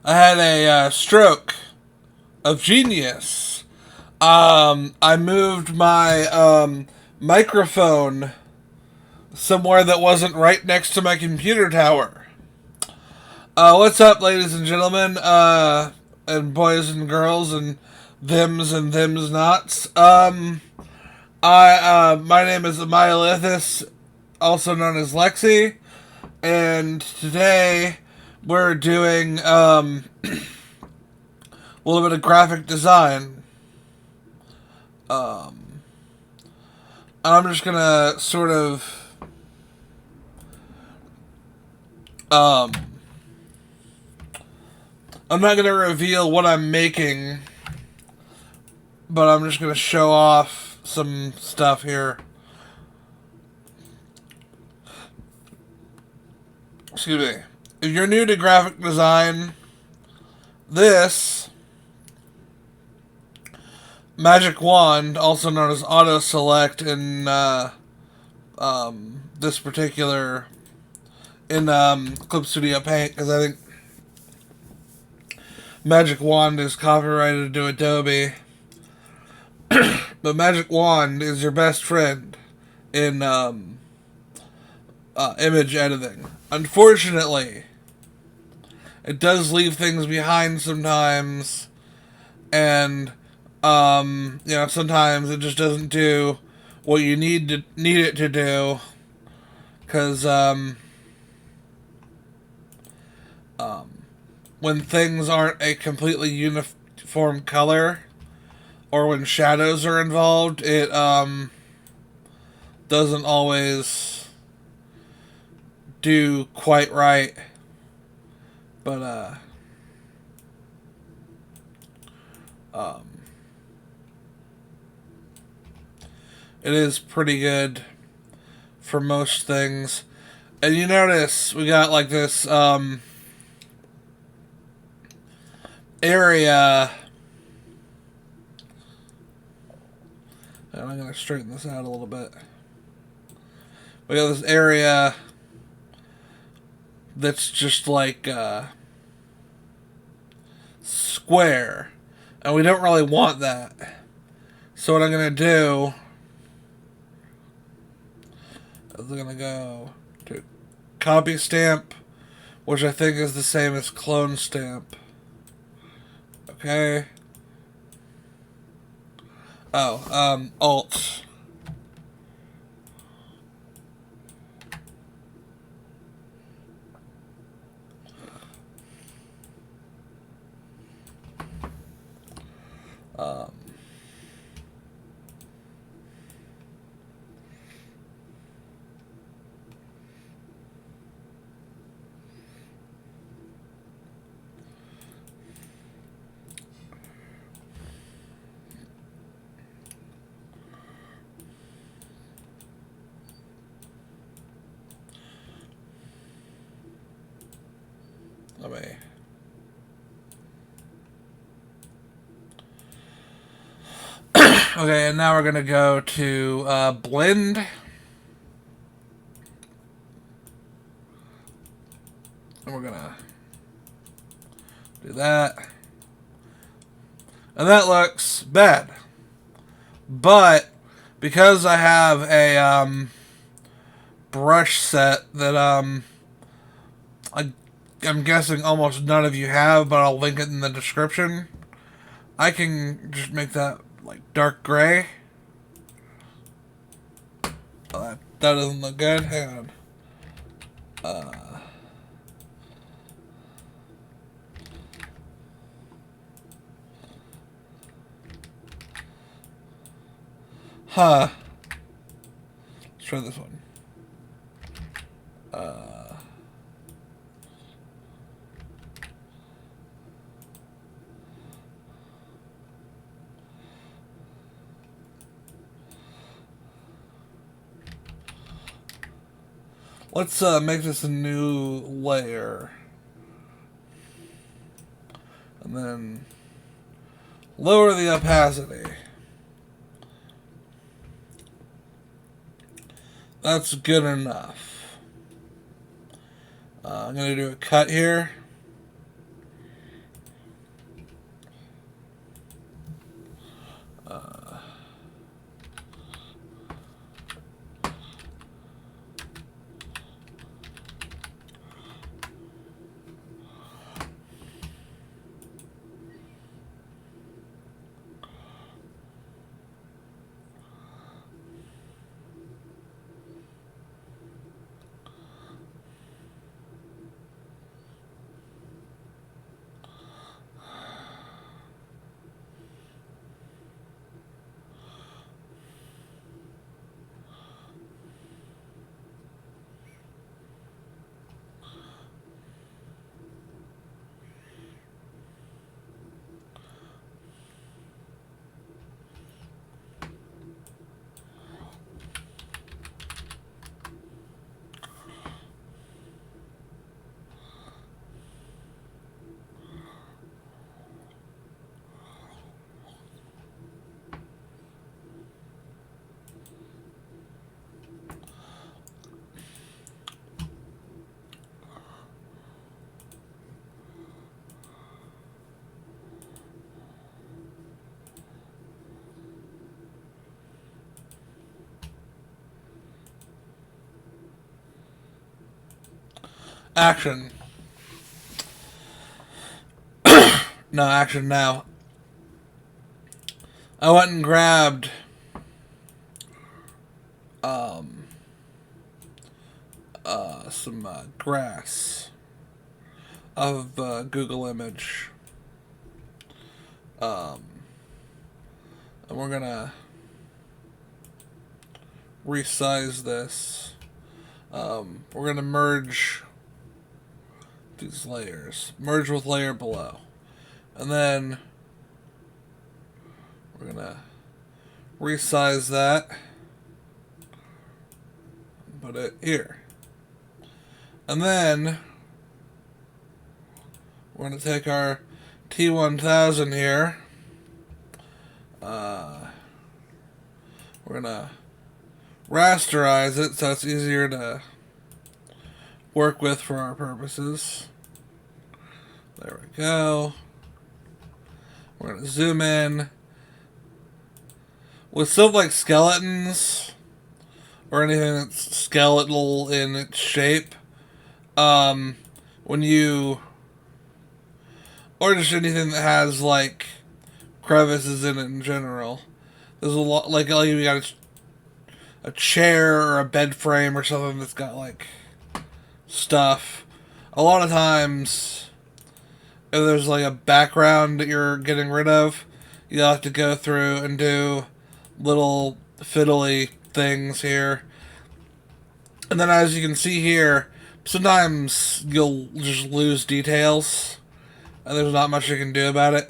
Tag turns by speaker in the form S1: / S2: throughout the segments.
S1: I had a stroke of genius. I moved my microphone somewhere that wasn't right next to my computer tower. What's up, ladies and gentlemen, and boys and girls, and them's nots. My name is Amyalithis, also known as Lexi, and today we're doing a little bit of graphic design. I'm just gonna sort of um, I'm not gonna reveal what I'm making, but I'm just gonna show off some stuff here. Excuse me. If you're new to graphic design, this magic wand, also known as auto select in this particular in Clip Studio Paint, because I think Magic Wand is copyrighted to Adobe. But Magic Wand is your best friend in image editing. Unfortunately, it does leave things behind sometimes, and sometimes it just doesn't do what you need it to do, because when things aren't a completely uniform color, or when shadows are involved, it doesn't always do quite right. But it is pretty good for most things. And you notice we got like this area. And I'm going to straighten this out a little bit. We got this area that's just like square. And we don't really want that. So what I'm going to do is I'm going to go to copy stamp, which I think is the same as clone stamp. Okay. Oh, Alt. Let me. Okay, and now we're gonna go to blend. And we're gonna do that. And that looks bad. But because I have a brush set that I'm guessing almost none of you have, but I'll link it in the description, I can just make that like dark gray. Oh, that doesn't look good. Hang on. Let's try this one. Let's make this a new layer. And then lower the opacity. That's good enough. I'm going to do a cut here. Action. No, action now. I went and grabbed some grass of Google image. And we're gonna resize this. We're gonna merge these layers. Merge with layer below. And then we're gonna resize that. Put it here. And then we're going to take our T1000 here. We're going to rasterize it so it's easier to work with for our purposes. There we go. We're going to zoom in. With stuff like skeletons or anything that's skeletal in its shape, when you, or just anything that has like crevices in it in general, there's a lot, like you got a chair or a bed frame or something that's got like stuff. A lot of times, if there's like a background that you're getting rid of, you have to go through and do little fiddly things here. And then as you can see here, sometimes you'll just lose details, and there's not much you can do about it.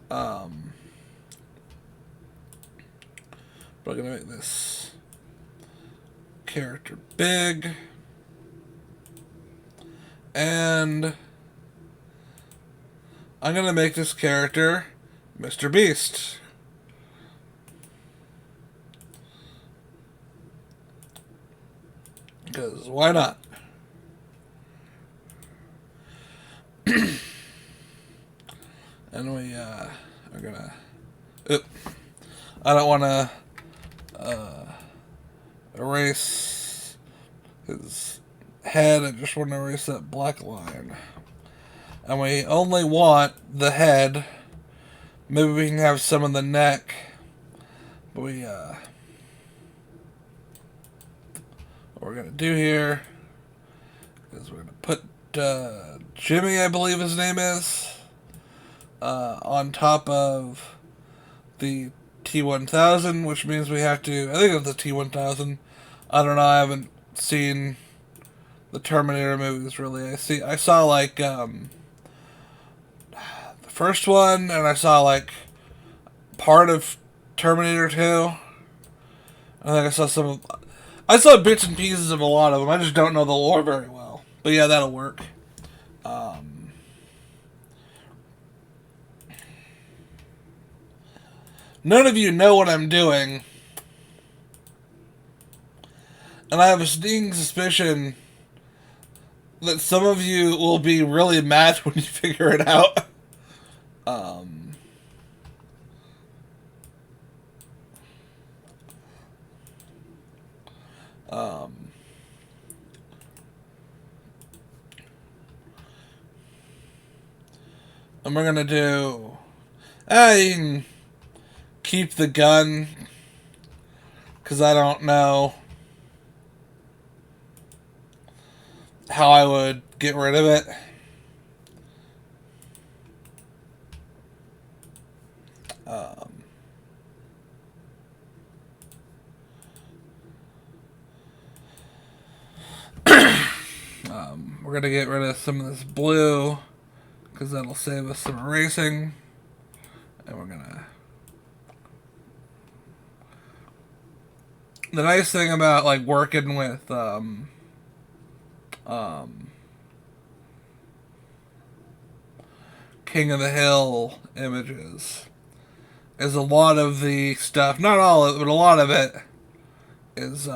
S1: But I'm gonna make this character big, and I'm gonna make this character Mr. Beast. Because why not? And we are gonna. I don't want to erase his head. I just want to erase that black line. And we only want the head. Maybe we can have some of the neck. But what we're going to do here is we're going to put Jimmy, I believe his name is, on top of the T1000, which means we have to, I think it's the T1000. I don't know, I haven't seen the Terminator movies really. I saw like the first one, and I saw like part of Terminator 2. I think I saw bits and pieces of a lot of them. I just don't know the lore very well. But yeah, that'll work. None of you know what I'm doing. And I have a sneaking suspicion that some of you will be really mad when you figure it out. And we're gonna do... you can keep the gun, because I don't know how I would get rid of it. We're going to get rid of some of this blue, because that'll save us some erasing. And we're going to... The nice thing about like working with King of the Hill images is a lot of the stuff, not all of it, but a lot of it is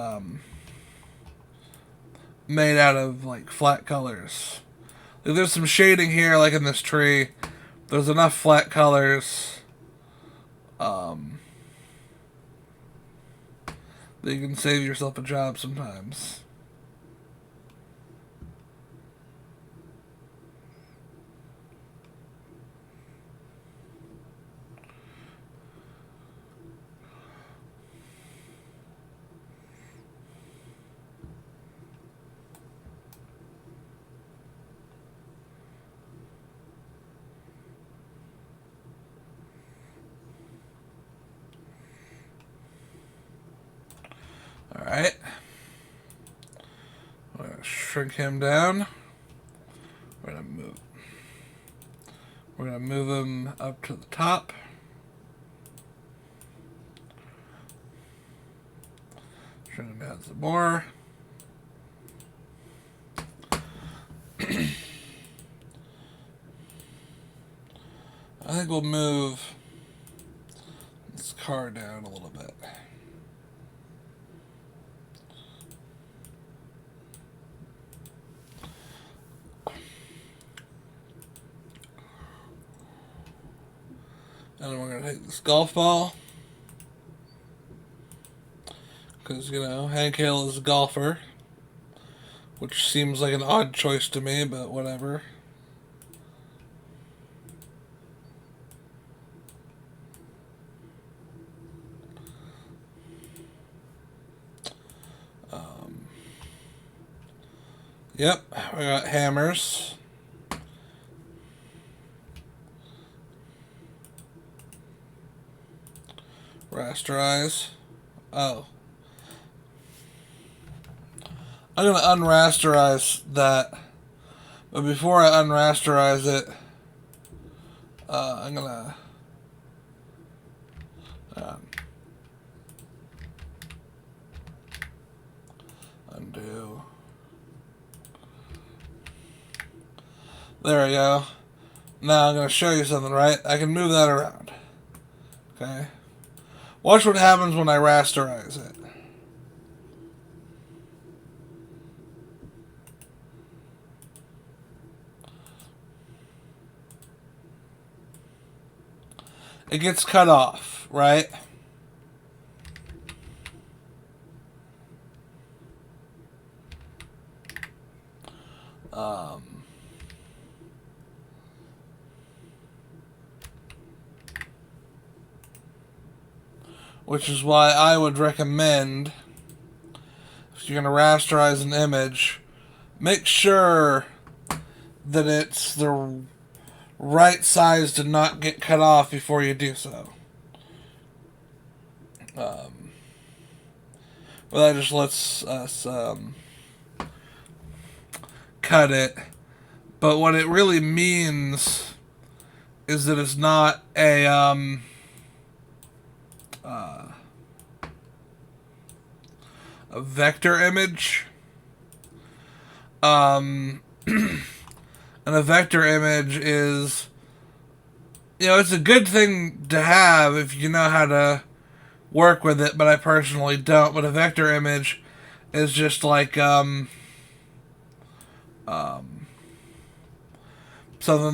S1: made out of like flat colors. Like, there's some shading here, like in this tree. There's enough flat colors that you can save yourself a job sometimes. shrink him down. We're gonna move him up to the top. Shrink him down some more. I think we'll move this car down a little bit. And then we're going to take this golf ball. Because, you know, Hank Hill is a golfer. Which seems like an odd choice to me, but whatever. Yep, we got hammers. Rasterize. Oh. I'm going to unrasterize that. But before I unrasterize it, I'm going to undo. There we go. Now I'm going to show you something, right? I can move that around. Okay. Watch what happens when I rasterize it. It gets cut off, right? Which is why I would recommend, if you're going to rasterize an image, make sure that it's the right size to not get cut off before you do so. Well, that just lets us cut it. But what it really means is that it's not a vector image. And a vector image is, you know, it's a good thing to have if you know how to work with it, but I personally don't. But a vector image is just like something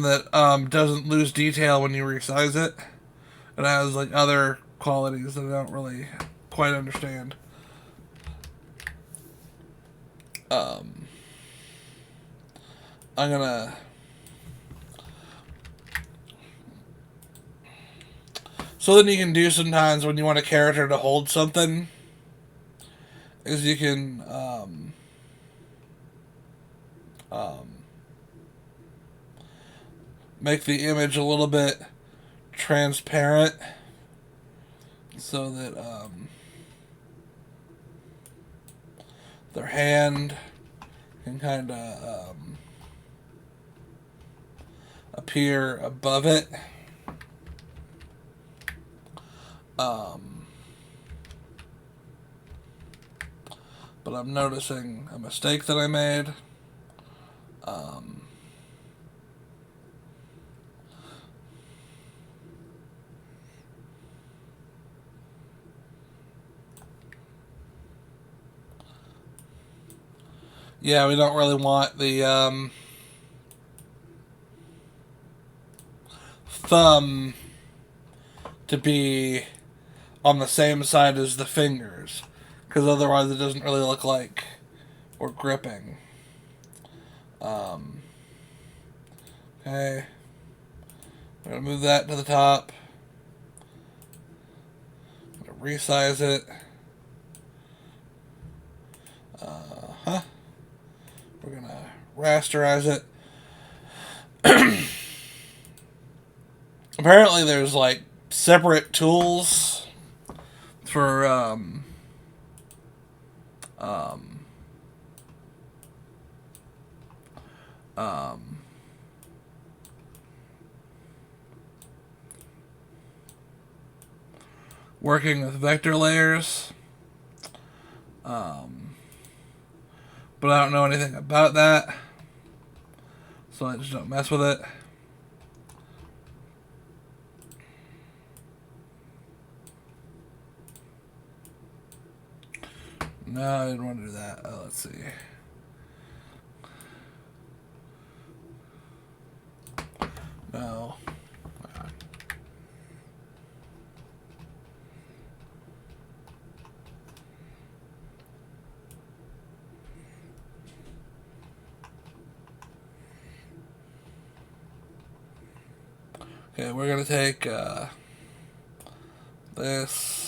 S1: that doesn't lose detail when you resize it. It has like other qualities that I don't really quite understand. I'm gonna so then you can do sometimes when you want a character to hold something is you can make the image a little bit transparent so that their hand can kind of appear above it. But I'm noticing a mistake that I made. Yeah, we don't really want the thumb to be on the same side as the fingers, because otherwise it doesn't really look like we're gripping. Okay, I'm going to move that to the top. I'm going to resize it. We're going to rasterize it. Apparently there's like separate tools for Working with vector layers. But I don't know anything about that, so I just don't mess with it. No, I didn't want to do that. Oh, let's see. No. Okay, we're going to take this.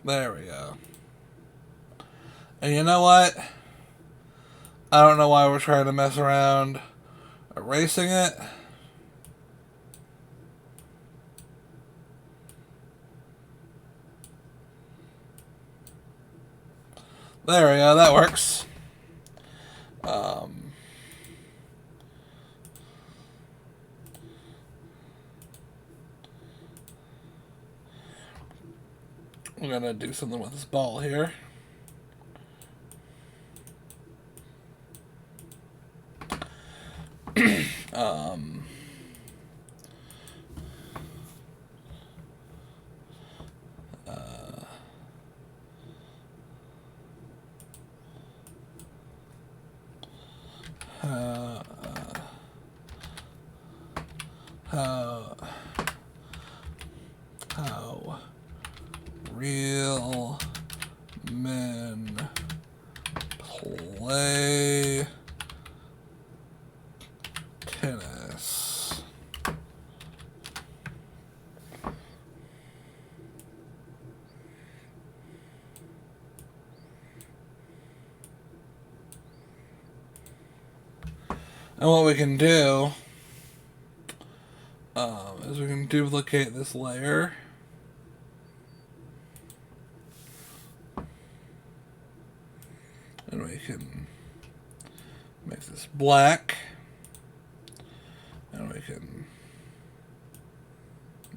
S1: There we go. And you know what? I don't know why we're trying to mess around erasing it. There we go, that works. I'm gonna do something with this ball here. How real men play tennis. And what we can do is we can duplicate this layer. And we can make this black. And we can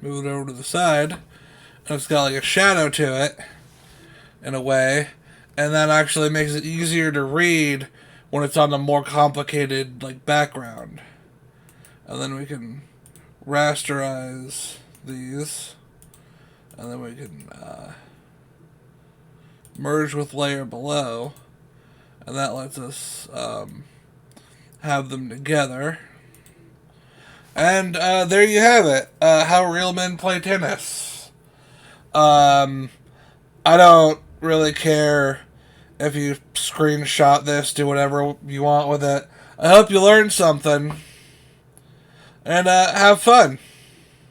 S1: move it over to the side. And it's got like a shadow to it, in a way. And that actually makes it easier to read when it's on a more complicated like background. And then we can rasterize these. And then we can merge with layer below. And that lets us have them together. And there you have it. How real men play tennis. I don't really care if you screenshot this, do whatever you want with it. I hope you learned something. And have fun.